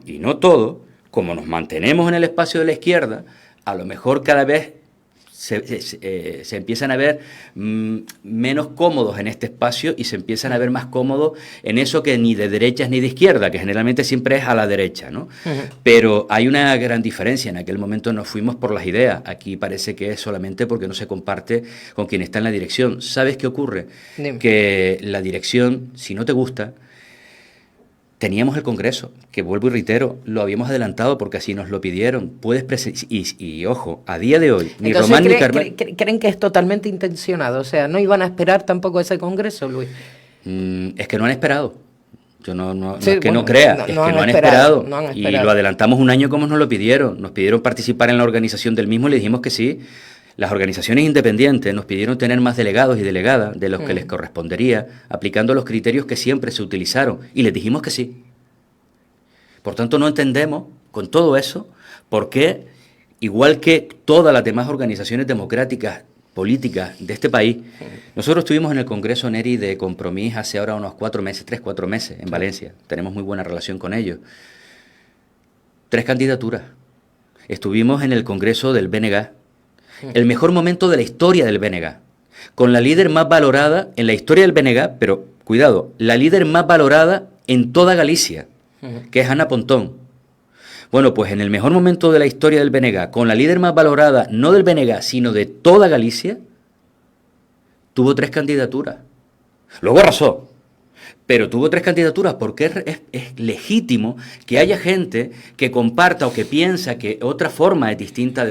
y no todos, como nos mantenemos en el espacio de la izquierda, a lo mejor cada vez se empiezan a ver menos cómodos en este espacio y se empiezan a ver más cómodos en eso que ni de derechas ni de izquierda, que generalmente siempre es a la derecha, ¿no? Pero hay una gran diferencia. En aquel momento nos fuimos por las ideas. Aquí parece que es solamente porque no se comparte con quien está en la dirección. ¿Sabes qué ocurre? Dime. Que la dirección, si no te gusta... Teníamos el Congreso, que vuelvo y reitero, lo habíamos adelantado porque así nos lo pidieron. Y ojo, a día de hoy, ni Entonces, Román ni Carmen... ¿creen que es totalmente intencionado? O sea, ¿no iban a esperar tampoco ese Congreso, Luis? Es que no han esperado. Yo no Sí, es que bueno, no crea, es que no han esperado. no han Y esperado. lo adelantamos un año como nos lo pidieron. Nos pidieron participar en la organización del mismo y le dijimos que sí. Las organizaciones independientes nos pidieron tener más delegados y delegadas de los que les correspondería, aplicando los criterios que siempre se utilizaron, y les dijimos que sí. Por tanto, no entendemos, con todo eso, por qué, igual que todas las demás organizaciones democráticas, políticas de este país, nosotros estuvimos en el Congreso Neri de Compromís hace ahora unos 4 meses, 3-4 meses, en Valencia. Tenemos muy buena relación con ellos. 3 candidaturas. Estuvimos en el Congreso del BNG, el mejor momento de la historia del BNG, con la líder más valorada en la historia del BNG, pero cuidado, la líder más valorada en toda Galicia, que es Ana Pontón. Bueno, pues en el mejor momento de la historia del BNG, con la líder más valorada, no del BNG, sino de toda Galicia, tuvo 3 candidaturas. Luego arrasó, pero tuvo 3 candidaturas porque es legítimo que haya gente que comparta o que piensa que otra forma es distinta,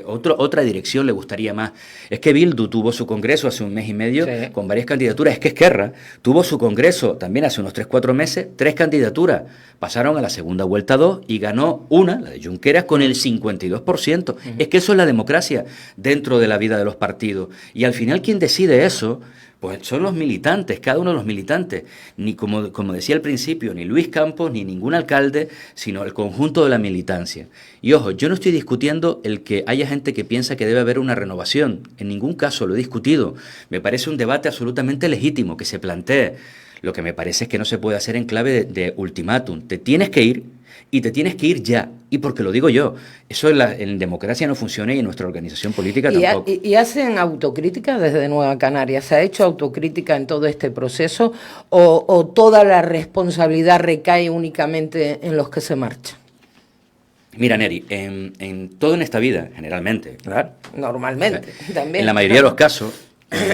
otra dirección le gustaría más. Es que Bildu tuvo su congreso hace un mes y medio con varias candidaturas. Es que Esquerra tuvo su congreso también hace unos 3-4 meses, 3 candidaturas. Pasaron a la segunda vuelta 2 y ganó una, la de Junqueras, con el 52%. Es que eso es la democracia dentro de la vida de los partidos. Y al final quien decide eso... pues son los militantes, cada uno de los militantes, ni como decía al principio, ni Luis Campos, ni ningún alcalde, sino el conjunto de la militancia. Y ojo, yo no estoy discutiendo el que haya gente que piensa que debe haber una renovación, en ningún caso lo he discutido, me parece un debate absolutamente legítimo que se plantee. Lo que me parece es que no se puede hacer en clave de ultimátum, te tienes que ir y te tienes que ir ya, y porque lo digo yo, eso en democracia no funciona y en nuestra organización política tampoco. ¿Y hacen autocrítica desde Nueva Canarias? ¿Se ha hecho autocrítica en todo este proceso o toda la responsabilidad recae únicamente en los que se marchan? Mira, Neri, en todo en esta vida, generalmente, Claro, normalmente, también. en la mayoría de los casos,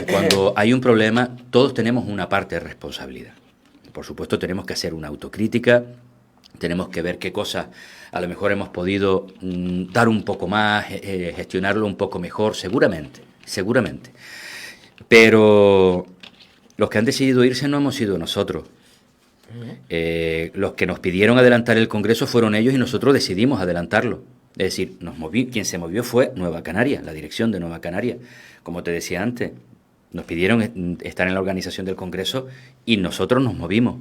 cuando hay un problema, todos tenemos una parte de responsabilidad. Por supuesto, tenemos que hacer una autocrítica. Tenemos que ver qué cosas a lo mejor hemos podido dar un poco más, gestionarlo un poco mejor, seguramente. Pero los que han decidido irse no hemos sido nosotros. Los que nos pidieron adelantar el Congreso fueron ellos y nosotros decidimos adelantarlo. Es decir, quien se movió fue Nueva Canaria, la dirección de Nueva Canaria. Como te decía antes, nos pidieron estar en la organización del Congreso y nosotros nos movimos.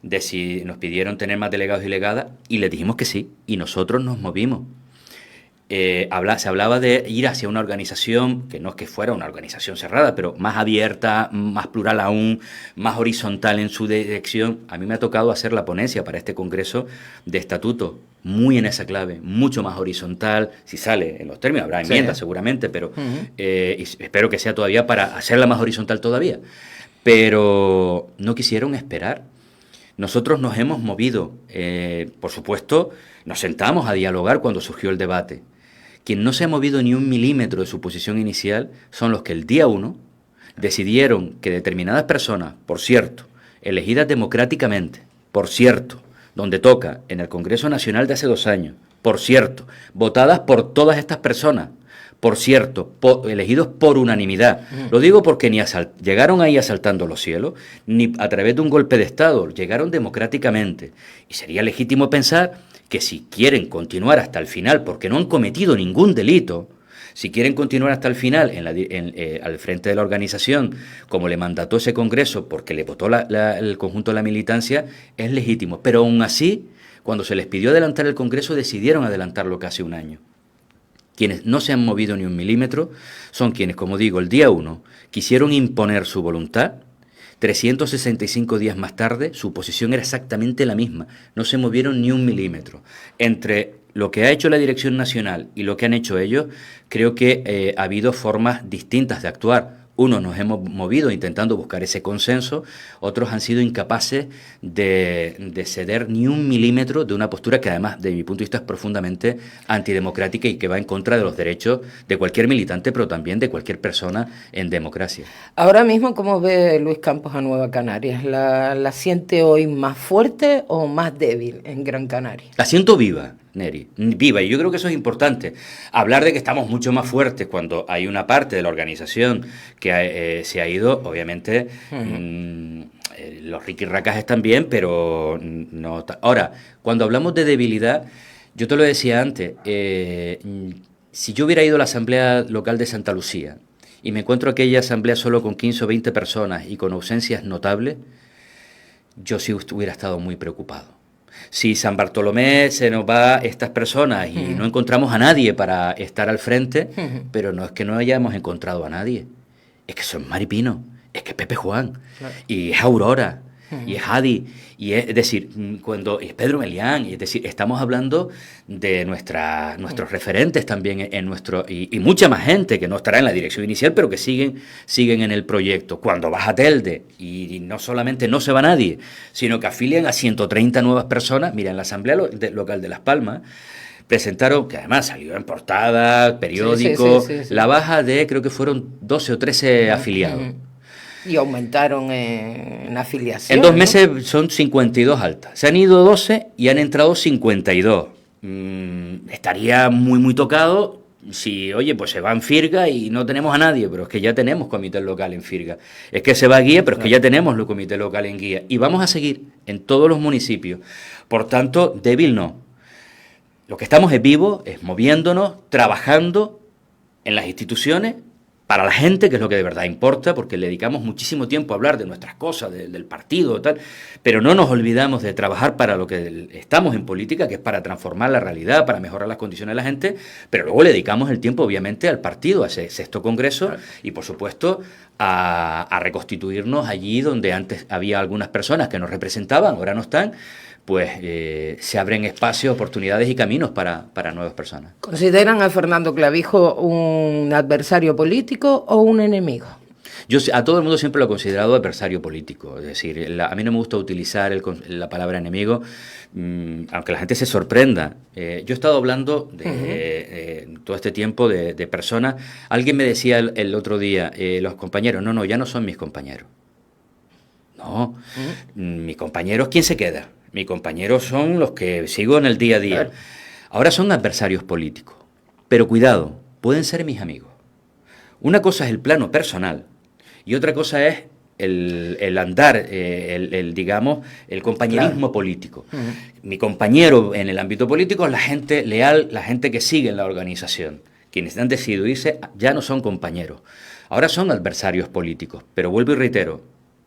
Nos pidieron tener más delegados y delegadas y les dijimos que sí, y nosotros nos movimos. Se hablaba de ir hacia una organización, que no es que fuera una organización cerrada, pero más abierta, más plural aún, más horizontal en su dirección. A mí me ha tocado hacer la ponencia para este congreso de estatuto, muy en esa clave, mucho más horizontal, si sale en los términos, habrá enmiendas seguramente, pero y espero que sea todavía para hacerla más horizontal todavía. Pero no quisieron esperar. Nosotros nos hemos movido, por supuesto, nos sentamos a dialogar cuando surgió el debate. Quien no se ha movido ni un milímetro de su posición inicial son los que el día 1 decidieron que determinadas personas, por cierto, elegidas democráticamente, por cierto, donde toca, en el Congreso Nacional de hace 2 años, por cierto, votadas por todas estas personas, por cierto, elegidos por unanimidad. Lo digo porque ni llegaron ahí asaltando los cielos, ni a través de un golpe de Estado, llegaron democráticamente. Y sería legítimo pensar que si quieren continuar hasta el final, porque no han cometido ningún delito, si quieren continuar hasta el final al frente de la organización, como le mandató ese Congreso, porque le votó el conjunto de la militancia, es legítimo. Pero aún así, cuando se les pidió adelantar el Congreso, decidieron adelantarlo casi 1 año. Quienes no se han movido ni un milímetro son quienes, como digo, el día 1 quisieron imponer su voluntad. 365 días más tarde, su posición era exactamente la misma. No se movieron ni un milímetro. Entre lo que ha hecho la Dirección Nacional y lo que han hecho ellos, creo que ha habido formas distintas de actuar. Unos nos hemos movido intentando buscar ese consenso, otros han sido incapaces de ceder ni un milímetro de una postura que además, de mi punto de vista, es profundamente antidemocrática y que va en contra de los derechos de cualquier militante, pero también de cualquier persona en democracia. Ahora mismo, ¿cómo ve Luis Campos a Nueva Canarias? ¿La siente hoy más fuerte o más débil en Gran Canaria? La siento viva, Neri, viva, y yo creo que eso es importante. Hablar de que estamos mucho más fuertes cuando hay una parte de la organización que se ha ido, obviamente, los riquirracas están bien, pero no. Ahora, cuando hablamos de debilidad, yo te lo decía antes, si yo hubiera ido a la Asamblea Local de Santa Lucía y me encuentro aquella asamblea solo con 15 o 20 personas y con ausencias notables, yo sí hubiera estado muy preocupado. Si San Bartolomé se nos va estas personas y no encontramos a nadie para estar al frente, pero no es que no hayamos encontrado a nadie, es que son Maripino, es que es Pepe Juan, claro, y es Aurora, y es Adi, y es decir, cuando es Pedro Melián, y es decir, estamos hablando de nuestros referentes también en nuestro, y mucha más gente que no estará en la dirección inicial, pero que siguen en el proyecto. Cuando vas a Telde, y no solamente no se va nadie, sino que afilian a 130 nuevas personas, mira, en la Asamblea Local de Las Palmas, presentaron, que además salió en portada, periódico, sí. La baja de, creo que fueron 12 o 13 afiliados. Y aumentaron en afiliación. En 2 meses son 52 altas. Se han ido 12 y han entrado 52. Estaría muy, muy tocado si, oye, pues se va en Firga y no tenemos a nadie, pero es que ya tenemos comité local en Firga. Es que se va a Guía, pero es que ya tenemos el comité local en Guía. Y vamos a seguir en todos los municipios. Por tanto, débil no. Lo que estamos es vivos, es moviéndonos, trabajando en las instituciones, para la gente, que es lo que de verdad importa, porque le dedicamos muchísimo tiempo a hablar de nuestras cosas, del partido, tal, pero no nos olvidamos de trabajar para lo que estamos en política, que es para transformar la realidad, para mejorar las condiciones de la gente, pero luego le dedicamos el tiempo, obviamente, al partido, a ese 6º Congreso, y por supuesto a reconstituirnos allí donde antes había algunas personas que nos representaban, ahora no están, pues se abren espacios, oportunidades y caminos para nuevas personas. ¿Consideran a Fernando Clavijo un adversario político o un enemigo? Yo a todo el mundo siempre lo he considerado adversario político, es decir, a mí no me gusta utilizar la palabra enemigo, aunque la gente se sorprenda. Yo he estado hablando todo este tiempo de personas. Alguien me decía el otro día, los compañeros, no, ya no son mis compañeros. No, mis compañeros, ¿quién se queda? Mis compañeros son los que sigo en el día a día. Claro. Ahora son adversarios políticos. Pero cuidado, pueden ser mis amigos. Una cosa es el plano personal y otra cosa es el andar, digamos, el compañerismo político. Mi compañero en el ámbito político es la gente leal, la gente que sigue en la organización. Quienes han decidido irse ya no son compañeros. Ahora son adversarios políticos. Pero vuelvo y reitero,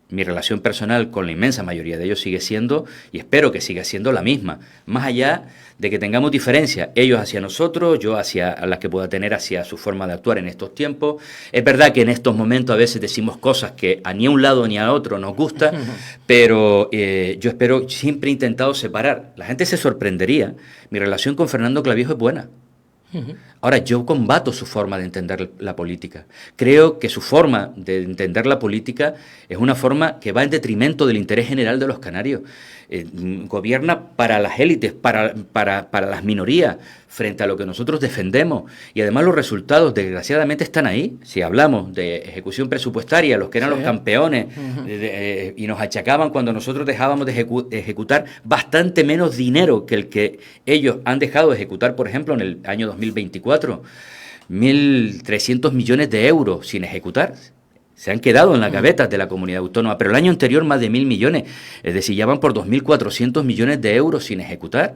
mi relación personal con la inmensa mayoría de ellos sigue siendo, y espero que siga siendo, la misma. Más allá de que tengamos diferencias, ellos hacia nosotros, yo hacia las que pueda tener hacia su forma de actuar en estos tiempos. Es verdad que en estos momentos a veces decimos cosas que a ni a un lado ni a otro nos gusta, pero yo espero, siempre he intentado separar. La gente se sorprendería. Mi relación con Fernando Clavijo es buena. Ahora, yo combato su forma de entender la política. Creo que su forma de entender la política es una forma que va en detrimento del interés general de los canarios. Gobierna para las élites, para las minorías, frente a lo que nosotros defendemos. Y además los resultados, desgraciadamente, están ahí. Si hablamos de ejecución presupuestaria, los que eran los campeones, y nos achacaban cuando nosotros dejábamos de ejecutar bastante menos dinero que el que ellos han dejado de ejecutar, por ejemplo, en el año 2024. 1.300 millones de euros sin ejecutar. Se han quedado en las gavetas de la comunidad autónoma, pero el año anterior más de 1.000 millones, es decir, ya van por 2.400 millones de euros sin ejecutar.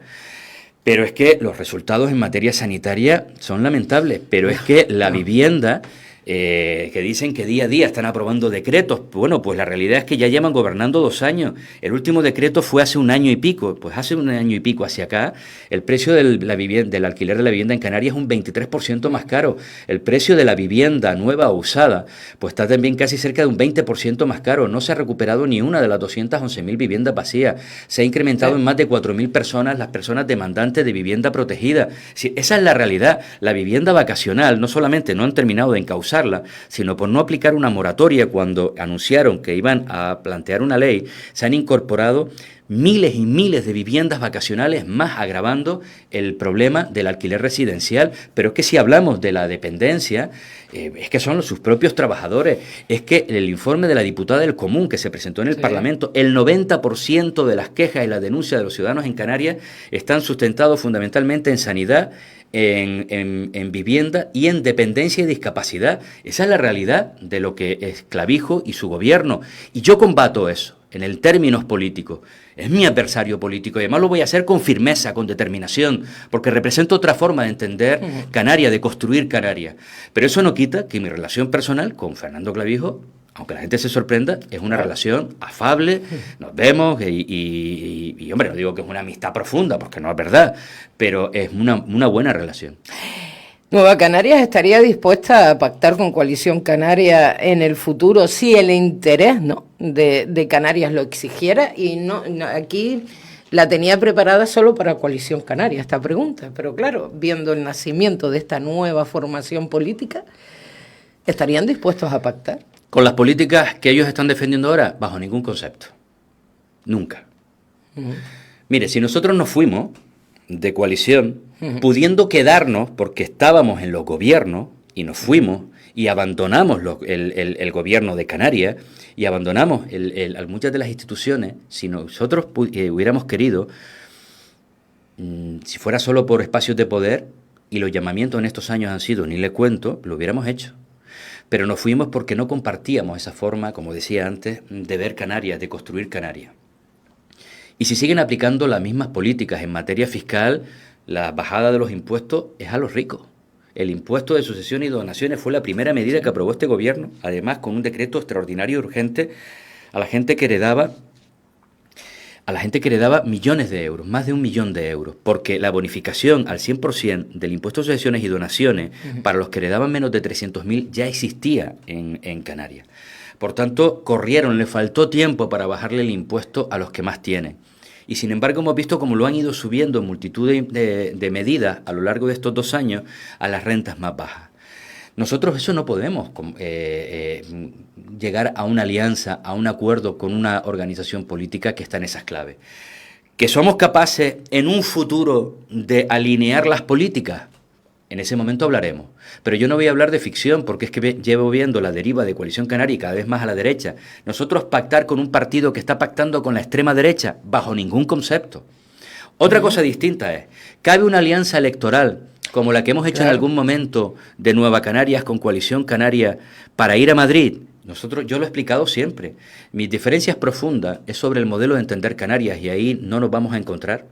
Pero es que los resultados en materia sanitaria son lamentables, pero es que la vivienda, que dicen que día a día están aprobando decretos. Bueno, pues la realidad es que ya llevan gobernando 2 años. El último decreto fue hace 1 año y pico. Pues hace 1 año y pico hacia acá, el precio del alquiler de la vivienda en Canarias es un 23% más caro. El precio de la vivienda nueva o usada, pues está también casi cerca de un 20% más caro. No se ha recuperado ni una de las 211.000 viviendas vacías. Se ha incrementado en más de 4.000 personas las personas demandantes de vivienda protegida. Sí, esa es la realidad. La vivienda vacacional, no solamente no han terminado de encauzarla, sino por no aplicar una moratoria cuando anunciaron que iban a plantear una ley, se han incorporado miles y miles de viviendas vacacionales, más agravando el problema del alquiler residencial. Pero es que si hablamos de la dependencia, es que son sus propios trabajadores. Es que el informe de la diputada del Común que se presentó en el Parlamento, el 90% de las quejas y las denuncias de los ciudadanos en Canarias están sustentados fundamentalmente en sanidad, en vivienda y en dependencia y discapacidad. Esa es la realidad de lo que es Clavijo y su gobierno. Y yo combato eso en términos políticos. Es mi adversario político y además lo voy a hacer con firmeza, con determinación, porque represento otra forma de entender Canarias, de construir Canarias. Pero eso no quita que mi relación personal con Fernando Clavijo, aunque la gente se sorprenda, es una relación afable, nos vemos y hombre, no digo que es una amistad profunda, porque no es verdad, pero es una buena relación. Nueva Canarias estaría dispuesta a pactar con Coalición Canaria en el futuro si el interés, ¿no?, de Canarias lo exigiera, y no, aquí la tenía preparada solo para Coalición Canaria esta pregunta, pero claro, viendo el nacimiento de esta nueva formación política, ¿estarían dispuestos a pactar? Con las políticas que ellos están defendiendo ahora, bajo ningún concepto. Nunca. Mire, si nosotros nos fuimos de coalición, pudiendo quedarnos porque estábamos en los gobiernos y nos fuimos y abandonamos el gobierno de Canarias y abandonamos muchas de las instituciones, si nosotros hubiéramos querido, si fuera solo por espacios de poder, y los llamamientos en estos años han sido, ni le cuento, lo hubiéramos hecho. Pero nos fuimos porque no compartíamos esa forma, como decía antes, de ver Canarias, de construir Canarias. Y si siguen aplicando las mismas políticas en materia fiscal, la bajada de los impuestos es a los ricos. El impuesto de sucesión y donaciones fue la primera medida que aprobó este gobierno, además con un decreto extraordinario y urgente a la gente que heredaba millones de euros, más de 1 millón de euros, porque la bonificación al 100% del impuesto de sucesiones y donaciones para los que heredaban menos de 300.000 ya existía en Canarias. Por tanto, le faltó tiempo para bajarle el impuesto a los que más tienen. Y sin embargo hemos visto cómo lo han ido subiendo en multitud de medidas a lo largo de estos 2 años a las rentas más bajas. Nosotros eso no podemos llegar a una alianza, a un acuerdo con una organización política que está en esas claves. ¿Que somos capaces en un futuro de alinear las políticas? En ese momento hablaremos. Pero yo no voy a hablar de ficción porque es que llevo viendo la deriva de Coalición Canaria y cada vez más a la derecha. Nosotros pactar con un partido que está pactando con la extrema derecha, bajo ningún concepto. Otra cosa distinta es, ¿cabe una alianza electoral como la que hemos hecho en algún momento de Nueva Canarias con Coalición Canaria para ir a Madrid? Yo lo he explicado siempre. Mis diferencias profundas es sobre el modelo de entender Canarias y ahí no nos vamos a encontrar.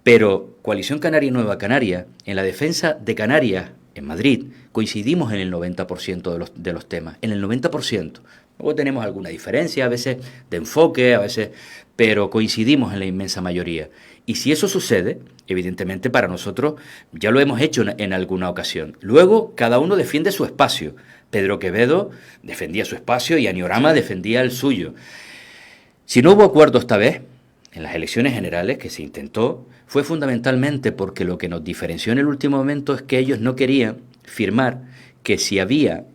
Pero Coalición Canaria y Nueva Canaria, en la defensa de Canarias en Madrid, coincidimos en el 90% de los temas, en el 90%. Luego tenemos alguna diferencia, a veces de enfoque, pero coincidimos en la inmensa mayoría. Y si eso sucede, evidentemente para nosotros ya lo hemos hecho en alguna ocasión. Luego cada uno defiende su espacio. Pedro Quevedo defendía su espacio y Aniorama defendía el suyo. Si no hubo acuerdo esta vez, en las elecciones generales que se intentó, fue fundamentalmente porque lo que nos diferenció en el último momento es que ellos no querían firmar que si había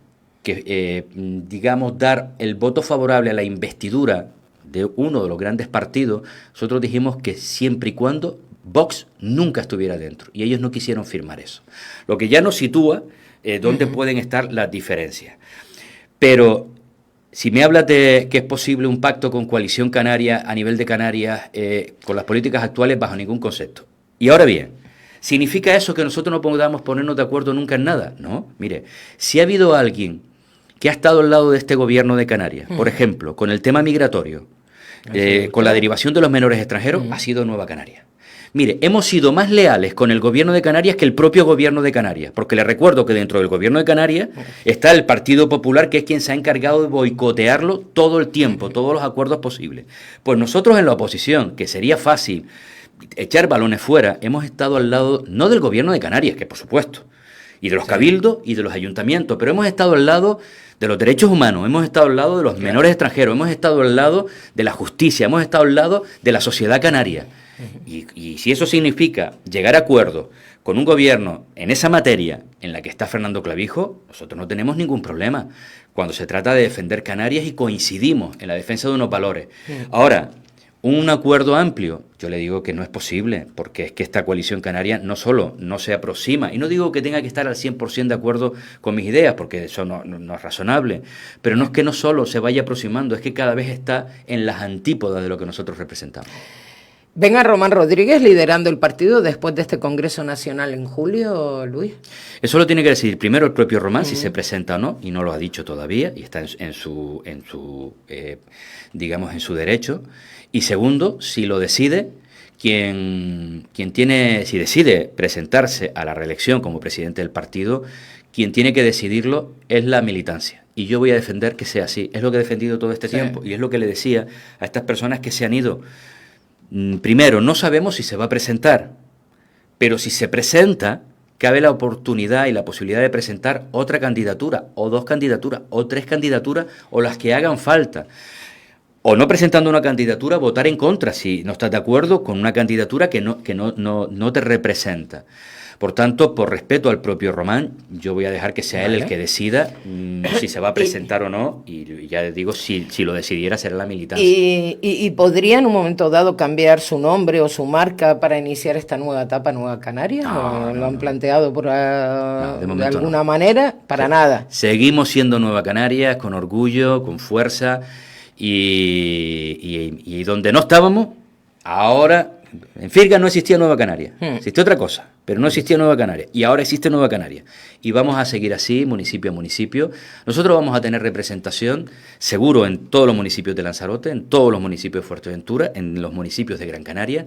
que, dar el voto favorable a la investidura de uno de los grandes partidos, nosotros dijimos que siempre y cuando Vox nunca estuviera dentro, y ellos no quisieron firmar eso. Lo que ya nos sitúa dónde pueden estar las diferencias. Pero si me hablas de que es posible un pacto con Coalición Canaria a nivel de Canarias, con las políticas actuales, bajo ningún concepto. Y ahora bien, ¿significa eso que nosotros no podamos ponernos de acuerdo nunca en nada? No, mire, si ha habido alguien que ha estado al lado de este gobierno de Canarias, por ejemplo, con el tema migratorio, con la derivación de los menores extranjeros, ha sido Nueva Canarias. Mire, hemos sido más leales con el gobierno de Canarias que el propio gobierno de Canarias, porque le recuerdo que dentro del gobierno de Canarias está el Partido Popular, que es quien se ha encargado de boicotearlo todo el tiempo, todos los acuerdos posibles. Pues nosotros en la oposición, que sería fácil echar balones fuera, hemos estado al lado, no del gobierno de Canarias, que por supuesto, y de los cabildos y de los ayuntamientos, pero hemos estado al lado de los derechos humanos, hemos estado al lado de los menores extranjeros, hemos estado al lado de la justicia, hemos estado al lado de la sociedad canaria. Y si eso significa llegar a acuerdos con un gobierno en esa materia en la que está Fernando Clavijo, nosotros no tenemos ningún problema cuando se trata de defender Canarias y coincidimos en la defensa de unos valores. Ahora, un acuerdo amplio, yo le digo que no es posible, porque es que esta coalición canaria no solo no se aproxima, y no digo que tenga que estar al 100% de acuerdo con mis ideas, porque eso no es razonable, pero no es que no solo se vaya aproximando, es que cada vez está en las antípodas de lo que nosotros representamos. ¿Ven a Román Rodríguez liderando el partido después de este Congreso Nacional en julio, Luis? Eso lo tiene que decidir primero el propio Román, si se presenta o no, y no lo ha dicho todavía, y está en su derecho. Y segundo, si lo decide, si decide presentarse a la reelección como presidente del partido, quien tiene que decidirlo es la militancia. Y yo voy a defender que sea así. Es lo que he defendido todo este tiempo, y es lo que le decía a estas personas que se han ido. Primero, no sabemos si se va a presentar, pero si se presenta, cabe la oportunidad y la posibilidad de presentar otra candidatura, o dos candidaturas, o tres candidaturas, o las que hagan falta. O no presentando una candidatura, votar en contra si no estás de acuerdo con una candidatura que no te representa. Por tanto, por respeto al propio Román, yo voy a dejar que sea él el que decida si se va a presentar o no, y ya digo, si lo decidiera será la militancia. ¿Y podría en un momento dado cambiar su nombre o su marca para iniciar esta nueva etapa Nueva Canarias? ¿Lo han planteado de alguna manera? Para nada. Seguimos siendo Nueva Canarias con orgullo, con fuerza, y donde no estábamos, ahora... En Firga no existía Nueva Canaria, existía otra cosa, pero no existía Nueva Canaria, y ahora existe Nueva Canaria. Y vamos a seguir así, municipio a municipio. Nosotros vamos a tener representación, seguro, en todos los municipios de Lanzarote, en todos los municipios de Fuerteventura, en los municipios de Gran Canaria,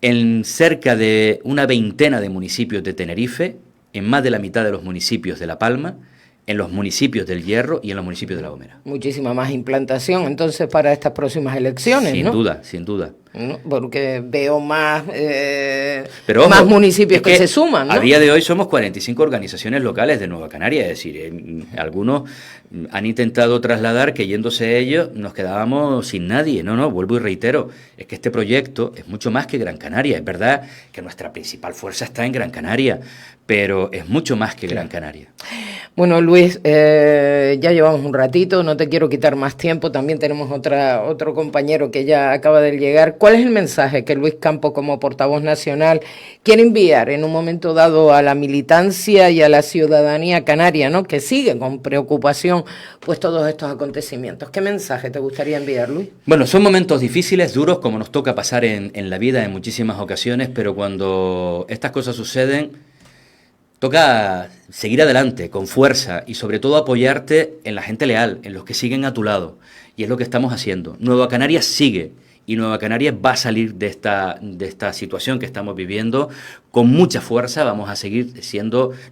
en cerca de una veintena de municipios de Tenerife, en más de la mitad de los municipios de La Palma, en los municipios del Hierro y en los municipios de La Gomera. Muchísima más implantación, entonces, para estas próximas elecciones, sin ¿no? Duda, sin duda. Porque veo más, Pero, ojo, más municipios que se suman, ¿no? A día de hoy somos 45 organizaciones locales de Nueva Canaria, es decir, algunos han intentado trasladar que yéndose ellos nos quedábamos sin nadie. No, vuelvo y reitero, es que este proyecto es mucho más que Gran Canaria. Es verdad que nuestra principal fuerza está en Gran Canaria, pero es mucho más que Gran Canaria. Bueno, Luis, ya llevamos un ratito, no te quiero quitar más tiempo, también tenemos otro compañero que ya acaba de llegar. ¿Cuál es el mensaje que Luis Campos, como portavoz nacional, quiere enviar en un momento dado a la militancia y a la ciudadanía canaria, ¿no?, que sigue con preocupación pues todos estos acontecimientos? ¿Qué mensaje te gustaría enviar, Luis? Bueno, son momentos difíciles, duros, como nos toca pasar en la vida en muchísimas ocasiones, pero cuando estas cosas suceden, toca seguir adelante con fuerza y sobre todo apoyarte en la gente leal, en los que siguen a tu lado. Y es lo que estamos haciendo. Nueva Canarias sigue y Nueva Canarias va a salir de esta situación que estamos viviendo con mucha fuerza. Vamos a seguir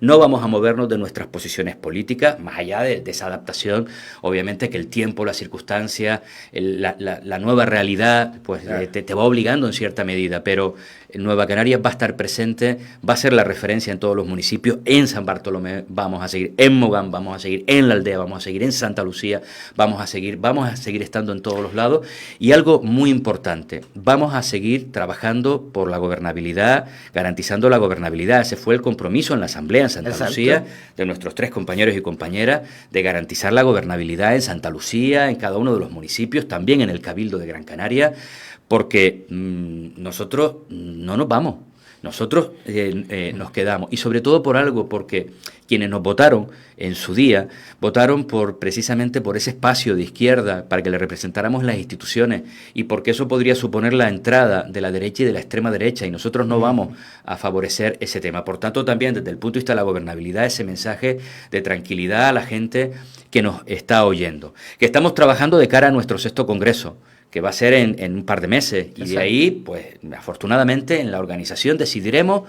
no vamos a movernos de nuestras posiciones políticas, más allá de esa adaptación, obviamente que el tiempo, las circunstancias, la nueva realidad, pues te va obligando en cierta medida, pero Nueva Canarias va a estar presente, va a ser la referencia en todos los municipios. En San Bartolomé vamos a seguir, en Mogán vamos a seguir, en La Aldea vamos a seguir, en Santa Lucía vamos a seguir estando en todos los lados. Y algo muy importante, vamos a seguir trabajando por la gobernabilidad, garantizando la gobernabilidad. Ese fue el compromiso en la Asamblea en Santa Lucía de nuestros 3 compañeros y compañeras, de garantizar la gobernabilidad en Santa Lucía, en cada uno de los municipios, también en el Cabildo de Gran Canaria, porque nosotros no nos vamos, nosotros nos quedamos, y sobre todo por algo, porque quienes nos votaron en su día, votaron precisamente por ese espacio de izquierda, para que le representáramos las instituciones, y porque eso podría suponer la entrada de la derecha y de la extrema derecha, y nosotros no vamos a favorecer ese tema. Por tanto, también desde el punto de vista de la gobernabilidad, ese mensaje de tranquilidad a la gente que nos está oyendo, que estamos trabajando de cara a nuestro 6º Congreso, que va a ser en un par de meses. Y de ahí, pues, afortunadamente, en la organización decidiremos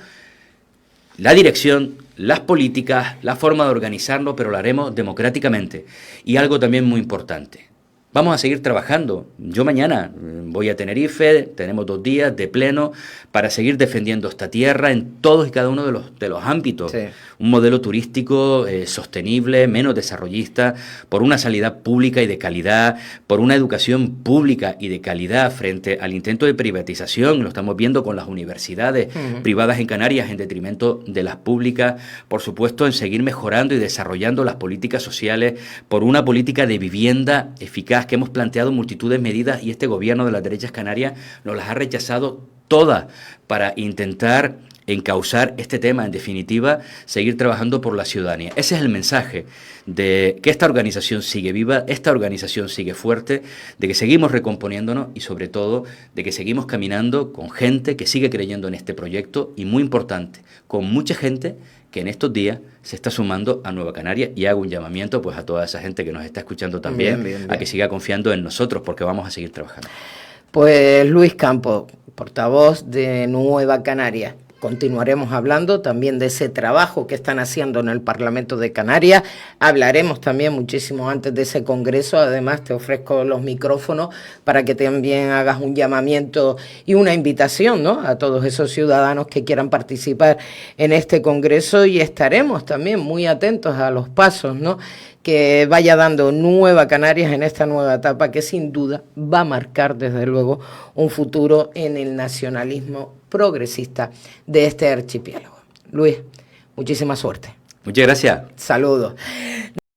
la dirección, las políticas, la forma de organizarlo, pero lo haremos democráticamente. Y algo también muy importante. Vamos a seguir trabajando. Yo mañana voy a Tenerife, tenemos 2 días de pleno para seguir defendiendo esta tierra en todos y cada uno de los ámbitos. Sí. Un modelo turístico sostenible, menos desarrollista, por una sanidad pública y de calidad, por una educación pública y de calidad frente al intento de privatización. Lo estamos viendo con las universidades privadas en Canarias en detrimento de las públicas. Por supuesto, en seguir mejorando y desarrollando las políticas sociales por una política de vivienda eficaz, que hemos planteado multitud de medidas y este gobierno de las derechas canarias nos las ha rechazado todas para intentar encauzar este tema. En definitiva, seguir trabajando por la ciudadanía. Ese es el mensaje de que esta organización sigue viva, esta organización sigue fuerte, de que seguimos recomponiéndonos y sobre todo de que seguimos caminando con gente que sigue creyendo en este proyecto y, muy importante, con mucha gente que en estos días se está sumando a Nueva Canarias, y hago un llamamiento pues a toda esa gente que nos está escuchando también, bien. A que siga confiando en nosotros, porque vamos a seguir trabajando. Pues Luis Campos, portavoz de Nueva Canarias. Continuaremos hablando también de ese trabajo que están haciendo en el Parlamento de Canarias. Hablaremos también muchísimo antes de ese congreso. Además, te ofrezco los micrófonos para que también hagas un llamamiento y una invitación, ¿no?, a todos esos ciudadanos que quieran participar en este congreso, y estaremos también muy atentos a los pasos, ¿no?, que vaya dando Nueva Canarias en esta nueva etapa que sin duda va a marcar desde luego un futuro en el nacionalismo progresista de este archipiélago. Luis, muchísima suerte. Muchas gracias. Saludos.